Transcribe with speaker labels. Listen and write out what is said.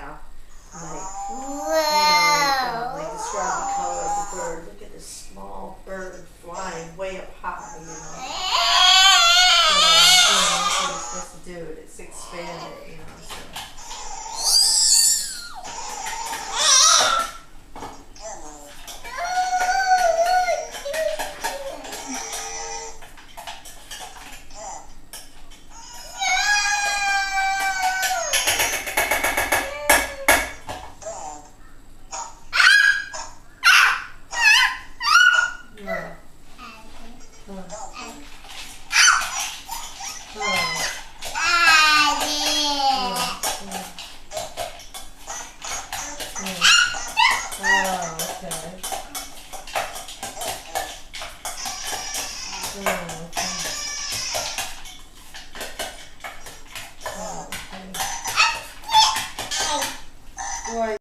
Speaker 1: yeah. Like,
Speaker 2: Wow.
Speaker 1: like describe the color of the bird. Look at this small bird flying way up high, So, that's what it's supposed to do. It's expanded, Yeah. Oh, okay. Oh, okay. Oh, okay. Boy.